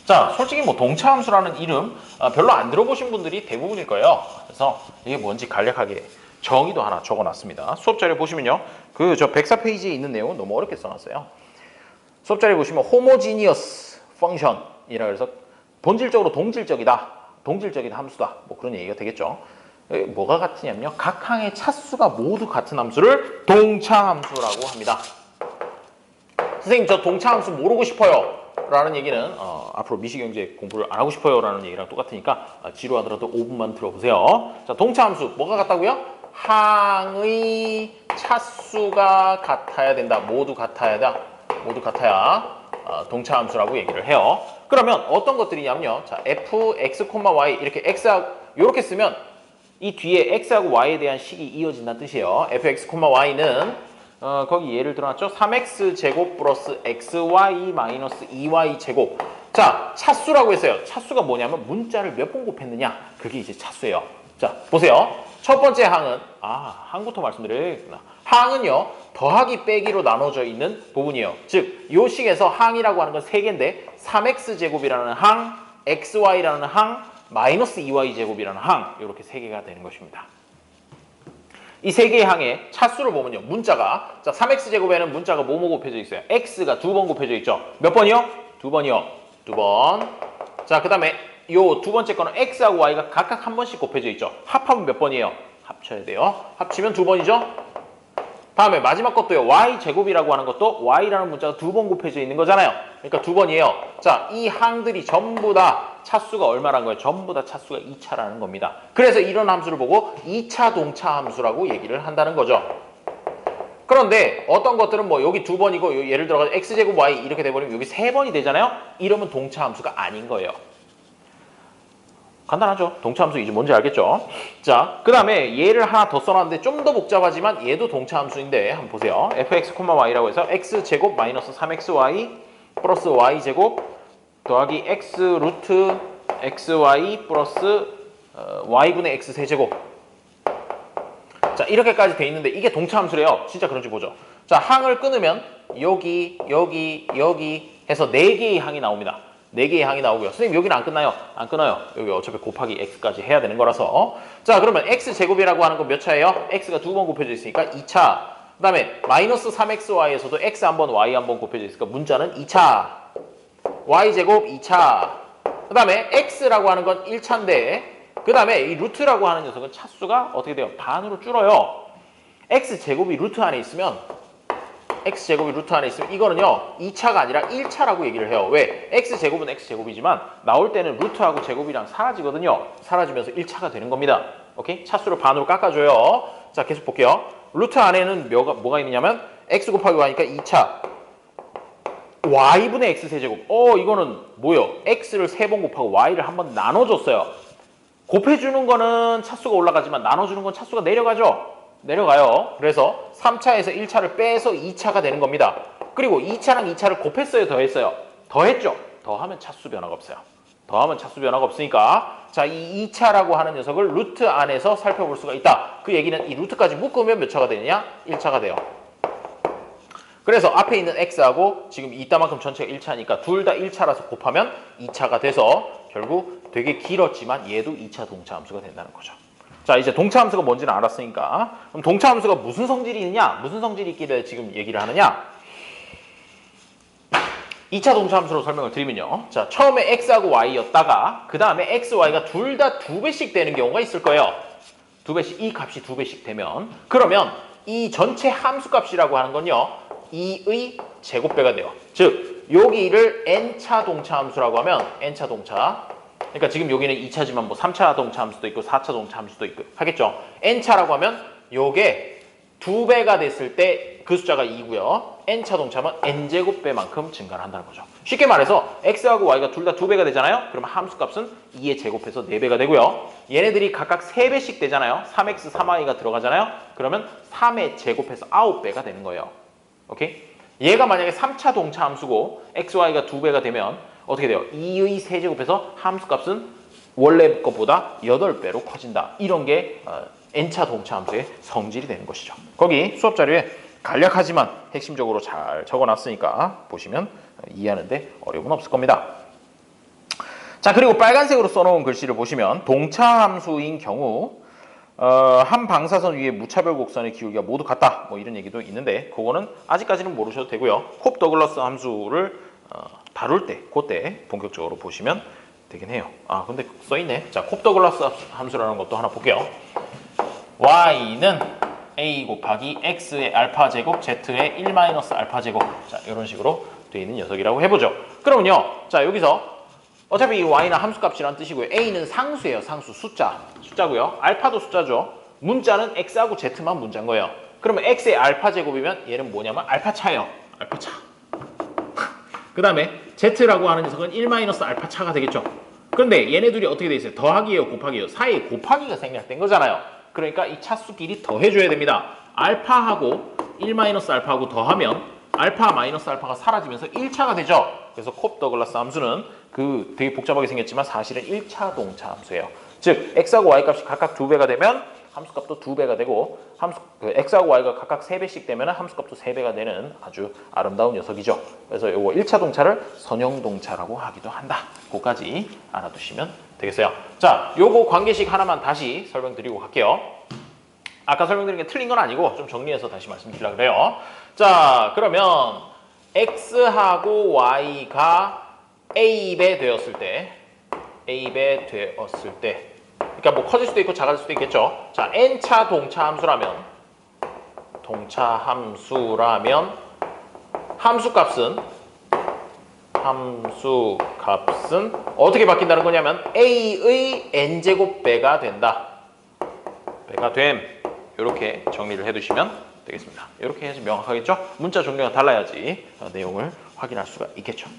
자, 솔직히 뭐 동차함수라는 이름 별로 안 들어보신 분들이 대부분일 거예요. 그래서 이게 뭔지 간략하게 정의도 하나 적어놨습니다. 수업자료 보시면요. 그 저 104페이지에 있는 내용은 너무 어렵게 써놨어요. 수업자료 보시면 homogeneous function이라 그래서 본질적으로 동질적이다. 동질적인 함수다. 뭐 그런 얘기가 되겠죠. 뭐가 같으냐면요. 각 항의 차수가 모두 같은 함수를 동차함수라고 합니다. 선생님 저 동차함수 모르고 싶어요. 라는 얘기는 앞으로 미시경제 공부를 안 하고 싶어요 라는 얘기랑 똑같으니까 지루하더라도 5분만 들어보세요. 자, 동차함수 뭐가 같다고요? 항의 차수가 같아야 된다. 모두 같아야 돼. 모두 같아야 동차함수라고 얘기를 해요. 그러면 어떤 것들이냐면요. 자, f, x, y 이렇게 x하고 이렇게 쓰면 이 뒤에 x하고 y에 대한 식이 이어진다는 뜻이에요. fx, y는 거기 예를 들어놨죠. 3x 제곱 플러스 xy 마이너스 2y 제곱. 자, 차수라고 했어요. 차수가 뭐냐면 문자를 몇 번 곱했느냐. 그게 이제 차수예요. 자, 보세요. 첫 번째 항은 항부터 말씀드려야겠구나. 항은요. 더하기 빼기로 나눠져 있는 부분이에요. 즉, 요 식에서 항이라고 하는 건 3개인데 3x 제곱이라는 항, xy라는 항, 마이너스 2y 제곱이라는 항 이렇게 3개가 되는 것입니다. 이 3개의 항의 차수를 보면요. 문자가 자 3x제곱에는 문자가 뭐뭐 곱해져 있어요. x가 2번 곱해져 있죠. 몇 번이요? 2번이요. 2번. 자, 그 다음에 요 두 번째 거는 x하고 y가 각각 한 번씩 곱해져 있죠. 합하면 몇 번이에요? 합쳐야 돼요. 합치면 2번이죠. 다음에 마지막 것도요. y제곱이라고 하는 것도 y라는 문자가 2번 곱해져 있는 거잖아요. 그러니까 2번이에요. 자, 이 항들이 전부 다 차수가 얼마라는 거예요? 전부 다 차수가 2차라는 겁니다. 그래서 이런 함수를 보고 2차 동차 함수라고 얘기를 한다는 거죠. 그런데 어떤 것들은 뭐 여기 2번이고 예를 들어 x제곱 y 이렇게 돼버리면 여기 3번이 되잖아요. 이러면 동차 함수가 아닌 거예요. 간단하죠. 동차함수 이제 뭔지 알겠죠? 자, 그 다음에 얘를 하나 더 써놨는데 좀 더 복잡하지만 얘도 동차함수인데 한번 보세요. fx, y라고 해서 x제곱 마이너스 3xy 플러스 y제곱 더하기 x 루트 xy 플러스 y분의 x 세제곱. 자, 이렇게까지 돼 있는데 이게 동차함수래요. 진짜 그런지 보죠. 자, 항을 끊으면 여기 해서 4개의 항이 나옵니다. 4개의 항이 나오고요. 선생님 여기는 안 끝나요? 안 끊어요. 여기 어차피 곱하기 x까지 해야 되는 거라서. 자, 그러면 x제곱이라고 하는 건 몇 차예요? x가 2번 곱해져 있으니까 2차. 그 다음에 마이너스 3xy에서도 x 한 번, y 한 번 곱해져 있으니까 문자는 2차. y제곱 2차. 그 다음에 x라고 하는 건 1차인데 그 다음에 이 루트라고 하는 녀석은 차수가 어떻게 돼요? 반으로 줄어요. x제곱이 루트 안에 있으면 x제곱이 루트 안에 있으면 이거는요 2차가 아니라 1차라고 얘기를 해요. 왜? x제곱은 x제곱이지만 나올 때는 루트하고 제곱이랑 사라지거든요. 사라지면서 1차가 되는 겁니다. 오케이? 차수를 반으로 깎아줘요. 자, 계속 볼게요. 루트 안에는 뭐가 있느냐면 x 곱하기 y니까 2차 y분의 x 세제곱. 이거는 뭐요? x를 3번 곱하고 y를 한 번 나눠줬어요. 곱해주는 거는 차수가 올라가지만 나눠주는 건 차수가 내려가죠. 내려가요. 그래서 3차에서 1차를 빼서 2차가 되는 겁니다. 그리고 2차랑 2차를 곱했어요? 더했어요? 더했죠. 더하면 차수 변화가 없어요. 더하면 차수 변화가 없으니까 자, 이 2차라고 하는 녀석을 루트 안에서 살펴볼 수가 있다. 그 얘기는 이 루트까지 묶으면 몇 차가 되느냐? 1차가 돼요. 그래서 앞에 있는 x하고 지금 이따만큼 전체가 1차니까 둘 다 1차라서 곱하면 2차가 돼서 결국 되게 길었지만 얘도 2차 동차 함수가 된다는 거죠. 자, 이제 동차 함수가 뭔지는 알았으니까 그럼 동차 함수가 무슨 성질이 있느냐? 무슨 성질이 있길래 지금 얘기를 하느냐? 2차 동차 함수로 설명을 드리면요. 자, 처음에 x하고 y였다가 그 다음에 x, y가 둘 다 2배씩 되는 경우가 있을 거예요. 2배씩, 이 값이 2배씩 되면 그러면 이 전체 함수 값이라고 하는 건요. 2의 제곱배가 돼요. 즉 여기를 n차 동차 함수라고 하면 n차 동차 그러니까 지금 여기는 2차지만 뭐 3차 동차 함수도 있고 4차 동차 함수도 있고 하겠죠. n차라고 하면 요게 2배가 됐을 때 그 숫자가 2고요. n차 동차면 n제곱배만큼 증가를 한다는 거죠. 쉽게 말해서 x하고 y가 둘 다 2배가 되잖아요. 그러면 함수값은 2의 제곱해서 4배가 되고요. 얘네들이 각각 3배씩 되잖아요. 3x, 3y가 들어가잖아요. 그러면 3의 제곱해서 9배가 되는 거예요. 오케이? 얘가 만약에 3차 동차 함수고 x, y가 2배가 되면 어떻게 돼요? 2의 세제곱해서 함수값은 원래 것보다 8배로 커진다. 이런 게 n차 동차 함수의 성질이 되는 것이죠. 거기 수업 자료에 간략하지만 핵심적으로 잘 적어놨으니까 보시면 이해하는데 어려움은 없을 겁니다. 자, 그리고 빨간색으로 써놓은 글씨를 보시면 동차 함수인 경우 한 방사선 위에 무차별 곡선의 기울기가 모두 같다. 뭐 이런 얘기도 있는데 그거는 아직까지는 모르셔도 되고요. 콥 더글라스 함수를 다룰 때, 그때 본격적으로 보시면 되긴 해요. 아, 근데 써있네. 자, 콥 더글라스 함수라는 것도 하나 볼게요. y는 a 곱하기 x의 알파 제곱 z의 1 마이너스 알파 제곱. 자, 이런 식으로 되어 있는 녀석이라고 해보죠. 그러면요, 자, 여기서 어차피 이 y는 함수값이라는 뜻이고요. a는 상수예요. 상수, 숫자고요. 알파도 숫자죠. 문자는 x하고 z만 문자인 거예요. 그러면 x의 알파 제곱이면 얘는 뭐냐면 알파차예요. 알파차. 그 다음에 z라고 하는 녀석은 1 마이너스 알파차가 되겠죠. 그런데 얘네 둘이 어떻게 돼 있어요? 더하기예요, 곱하기예요? 사이에 곱하기가 생략된 거잖아요. 그러니까 이 차수끼리 더해줘야 됩니다. 알파하고 1 마이너스 알파하고 더하면 알파 마이너스 알파가 사라지면서 1차가 되죠. 그래서 콥 더글라스 함수는 그 되게 복잡하게 생겼지만 사실은 1차 동차 함수예요. 즉 x하고 y 값이 각각 2배가 되면 함수값도 2배가 되고 x하고 y가 각각 3배씩 되면 함수값도 3배가 되는 아주 아름다운 녀석이죠. 그래서 요거 1차 동차를 선형동차라고 하기도 한다. 그거까지 알아두시면 되겠어요. 자, 요거 관계식 하나만 다시 설명드리고 갈게요. 아까 설명드린 게 틀린 건 아니고 좀 정리해서 다시 말씀드리려고 그래요. 자, 그러면 x하고 y가 a배 되었을 때 그러니까 뭐 커질 수도 있고 작아질 수도 있겠죠. 자, n차 동차 함수라면 함수값은 어떻게 바뀐다는 거냐면 a의 n제곱배가 된다. 배가 됨. 이렇게 정리를 해두시면 되겠습니다. 이렇게 해야지 명확하겠죠? 문자 종류가 달라야지 내용을 확인할 수가 있겠죠.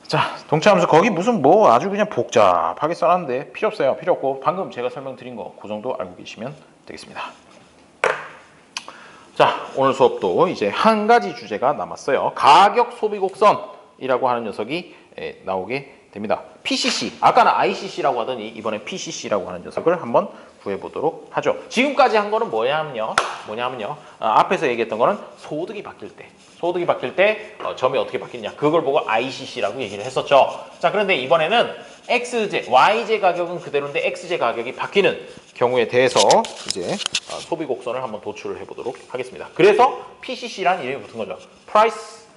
자, 동차함수 거기 무슨 뭐 아주 그냥 복잡하게 써놨는데 필요 없어요. 필요 없고 방금 제가 설명드린 거 그 정도 알고 계시면 되겠습니다. 자, 오늘 수업도 이제 한 가지 주제가 남았어요. 가격 소비 곡선이라고 하는 녀석이 나오게 됩니다. PCC, 아까는 ICC라고 하더니 이번에 PCC라고 하는 녀석을 한번 구해보도록 하죠. 지금까지 한 거는 뭐냐면요. 앞에서 얘기했던 거는 소득이 바뀔 때 점이 어떻게 바뀌느냐 그걸 보고 ICC라고 얘기를 했었죠. 자, 그런데 이번에는 XJ, YJ 가격은 그대로인데 XJ 가격이 바뀌는 경우에 대해서 이제 소비 곡선을 한번 도출을 해보도록 하겠습니다. 그래서 PCC라는 이름이 붙은 거죠. Price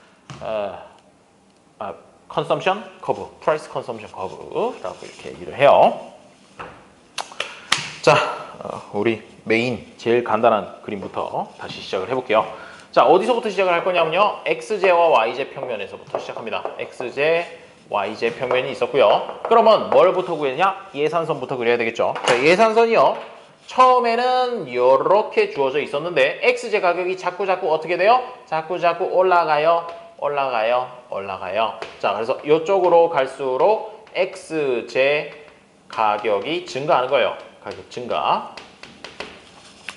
Consumption Curve, Price Consumption Curve라고 이렇게 얘기를 해요. 자, 우리 메인 제일 간단한 그림부터 다시 시작을 해볼게요. 자, 어디서부터 시작을 할 거냐면요. XJ와 YJ 평면에서부터 시작합니다. XJ, YJ 평면이 있었고요. 그러면 뭘부터 구했냐? 예산선부터 그려야 되겠죠. 자, 예산선이요. 처음에는 이렇게 주어져 있었는데 XJ 가격이 자꾸 어떻게 돼요? 자꾸 올라가요. 자, 그래서 이쪽으로 갈수록 XJ 가격이 증가하는 거예요. 가격 증가.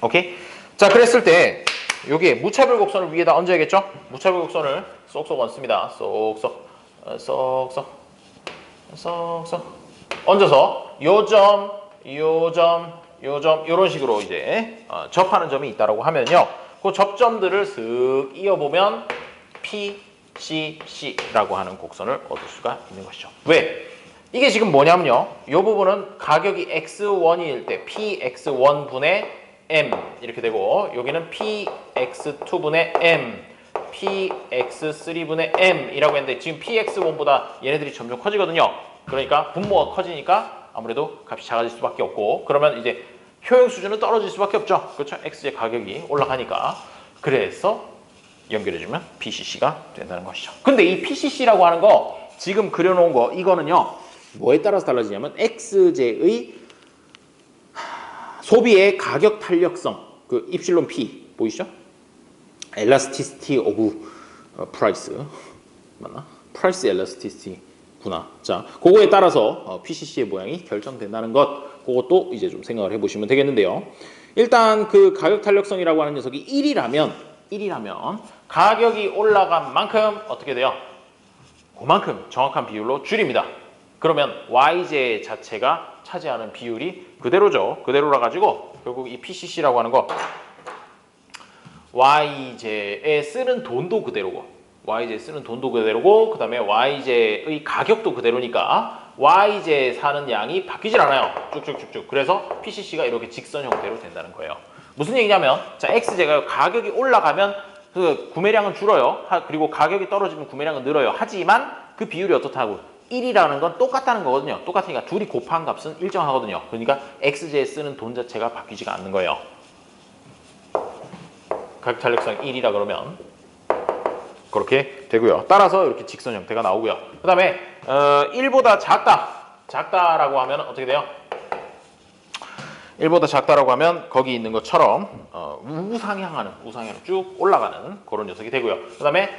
오케이? 자, 그랬을 때 여기에 무차별 곡선을 위에다 얹어야겠죠? 무차별 곡선을 쏙쏙 얹습니다. 쏙쏙. 쏙쏙 얹어서 요점, 요점, 요점 이런 식으로 이제 접하는 점이 있다라고 하면요. 그 접점들을 슥 이어보면 PCC라고 하는 곡선을 얻을 수가 있는 것이죠. 왜? 이게 지금 뭐냐면요. 이 부분은 가격이 X1일 때 PX1분의 M 이렇게 되고 여기는 PX2분의 M, PX3분의 M 이라고 했는데 지금 PX1보다 얘네들이 점점 커지거든요. 그러니까 분모가 커지니까 아무래도 값이 작아질 수밖에 없고 그러면 이제 효용 수준은 떨어질 수밖에 없죠. 그렇죠? X의 가격이 올라가니까. 그래서 연결해주면 PCC가 된다는 것이죠. 근데 이 PCC라고 하는 거 지금 그려놓은 거 이거는요. 뭐에 따라서 달라지냐면 XJ의 소비의 가격 탄력성 그 입실론 P 보이시죠? Elasticity of Price 맞나? Price Elasticity 구나. 자, 그거에 따라서 PCC의 모양이 결정된다는 것 그것도 이제 좀 생각을 해보시면 되겠는데요. 일단 그 가격 탄력성이라고 하는 녀석이 1이라면 가격이 올라간 만큼 어떻게 돼요? 그만큼 정확한 비율로 줄입니다. 그러면 YJ 자체가 차지하는 비율이 그대로죠. 그대로라 가지고 결국 이 PCC라고 하는 거 YJ에 쓰는 돈도 그대로고 YJ에 쓰는 돈도 그대로고 그 다음에 YJ의 가격도 그대로니까 YJ에 사는 양이 바뀌질 않아요. 쭉쭉쭉쭉. 그래서 PCC가 이렇게 직선 형태로 된다는 거예요. 무슨 얘기냐면 자 XJ가 가격이 올라가면 그 구매량은 줄어요. 그리고 가격이 떨어지면 구매량은 늘어요. 하지만 그 비율이 어떻다고 1이라는 건 똑같다는 거거든요. 똑같으니까 둘이 곱한 값은 일정하거든요. 그러니까 XJ에 쓰는 돈 자체가 바뀌지가 않는 거예요. 가격 탄력성 1이라 그러면 그렇게 되고요. 따라서 이렇게 직선 형태가 나오고요. 그 다음에 1보다 작다라고 하면 어떻게 돼요? 1보다 작다라고 하면 거기 있는 것처럼 우상향하는 쭉 올라가는 그런 녀석이 되고요. 그 다음에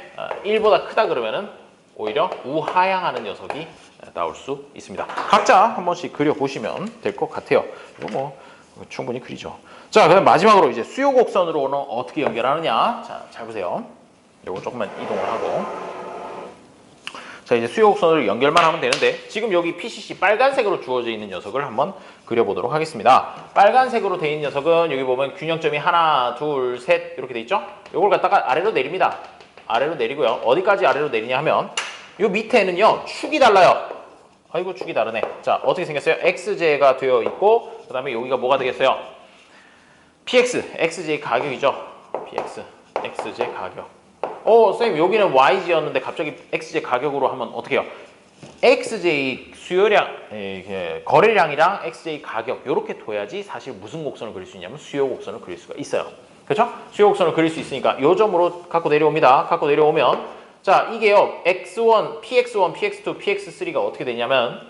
1보다 크다 그러면은 오히려 우하향하는 녀석이 나올 수 있습니다. 각자 한 번씩 그려보시면 될 것 같아요. 이거 뭐 충분히 그리죠. 자, 그다음 마지막으로 이제 수요 곡선으로는 어떻게 연결하느냐? 자, 잘 보세요. 요거 조금만 이동을 하고. 자, 이제 수요 곡선을 연결만 하면 되는데 지금 여기 PCC 빨간색으로 주어져 있는 녀석을 한번 그려보도록 하겠습니다. 빨간색으로 되어 있는 녀석은 여기 보면 균형점이 하나, 둘, 셋 이렇게 돼 있죠? 요걸 갖다가 아래로 내립니다. 아래로 내리고요. 어디까지 아래로 내리냐 하면 요 밑에는요. 축이 달라요. 아이고 축이 다르네. 자, 어떻게 생겼어요? XJ가 되어 있고 그 다음에 여기가 뭐가 되겠어요? PX, XJ 가격이죠. PX, XJ 가격. 선생님 여기는 YG였는데 갑자기 XJ 가격으로 하면 어떻게 해요? XJ 수요량, 거래량이랑 XJ 가격 이렇게 둬야지 사실 무슨 곡선을 그릴 수 있냐면 수요 곡선을 그릴 수가 있어요. 그렇죠? 수요 곡선을 그릴 수 있으니까 이 점으로 갖고 내려옵니다. 갖고 내려오면 자 이게요 X1, PX1, PX2, PX3가 어떻게 되냐면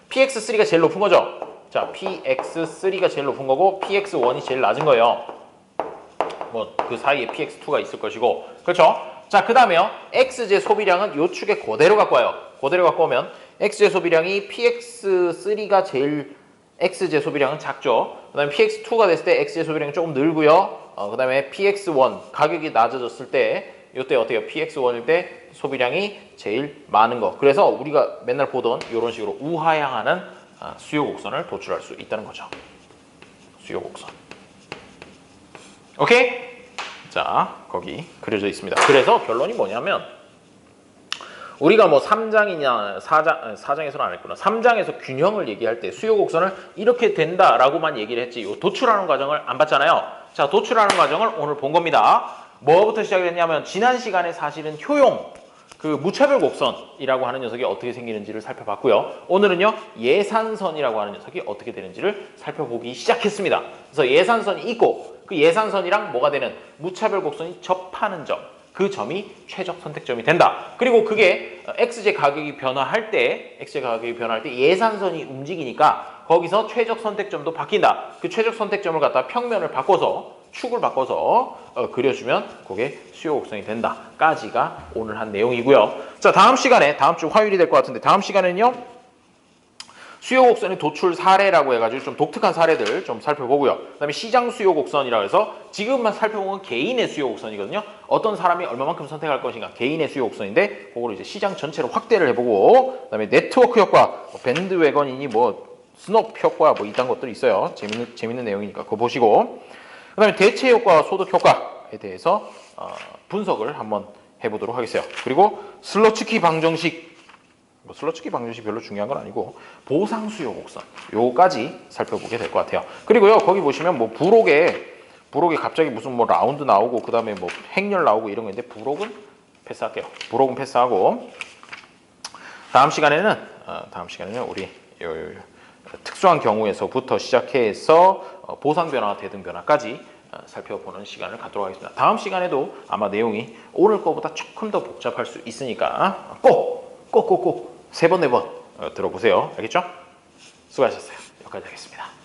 PX3가 제일 높은 거죠. 자 PX3가 제일 높은 거고 PX1이 제일 낮은 거예요. 뭐 그 사이에 PX2가 있을 것이고 그렇죠? 자 그 다음에요 XJ 소비량은 요 축에 그대로 갖고 와요. 그대로 갖고 오면 XJ 소비량이 PX3가 제일 XJ 소비량은 작죠. 그 다음에 PX2가 됐을 때 XJ 소비량이 조금 늘고요. 그 다음에 PX1 가격이 낮아졌을 때 이때 어때요? PX1일 때 소비량이 제일 많은 거. 그래서 우리가 맨날 보던 이런 식으로 우하향하는 수요 곡선을 도출할 수 있다는 거죠. 수요 곡선. 오케이? 자, 거기 그려져 있습니다. 그래서 결론이 뭐냐면 우리가 뭐 3장이냐 4장에서는 안 했구나. 3장에서 균형을 얘기할 때 수요 곡선을 이렇게 된다라고만 얘기를 했지 요 도출하는 과정을 안 봤잖아요. 자, 도출하는 과정을 오늘 본 겁니다. 뭐부터 시작이 됐냐면 지난 시간에 사실은 효용 그 무차별 곡선이라고 하는 녀석이 어떻게 생기는지를 살펴봤고요. 오늘은요 예산선이라고 하는 녀석이 어떻게 되는지를 살펴보기 시작했습니다. 그래서 예산선이 있고 그 예산선이랑 뭐가 되는 무차별 곡선이 접하는 점, 그 점이 최적 선택점이 된다. 그리고 그게 XJ 가격이 변화할 때 예산선이 움직이니까 거기서 최적 선택점도 바뀐다. 그 최적 선택점을 갖다 평면을 바꿔서 축을 바꿔서 그려주면 그게 수요 곡선이 된다까지가 오늘 한 내용이고요. 자, 다음 시간에 다음 주 화요일이 될 것 같은데 다음 시간에는요 수요 곡선의 도출 사례라고 해가지고 좀 독특한 사례들 좀 살펴보고요. 그다음에 시장 수요 곡선이라고 해서 지금만 살펴보면 개인의 수요 곡선이거든요. 어떤 사람이 얼마만큼 선택할 것인가 개인의 수요 곡선인데 그거를 이제 시장 전체로 확대를 해보고 그다음에 네트워크 효과, 뭐 밴드웨건이니 뭐 스놉 효과 뭐 이딴 것들이 있어요. 재밌는 내용이니까 그거 보시고 그다음에 대체 효과와 소득 효과에 대해서 분석을 한번 해보도록 하겠어요. 그리고 슬러츠키 방정식 뭐 슬러츠키 방정식 별로 중요한 건 아니고 보상 수요 곡선 요까지 살펴보게 될 것 같아요. 그리고요 거기 보시면 뭐 부록에 갑자기 무슨 뭐 라운드 나오고 그 다음에 뭐 행렬 나오고 이런 거 있는데 부록은 패스할게요. 부록은 패스하고 다음 시간에는 우리 특수한 경우에서부터 시작해서 보상 변화, 대등 변화까지 살펴보는 시간을 갖도록 하겠습니다. 다음 시간에도 아마 내용이 오늘 거보다 조금 더 복잡할 수 있으니까 꼭 3번, 4번 들어보세요. 알겠죠? 수고하셨어요. 여기까지 하겠습니다.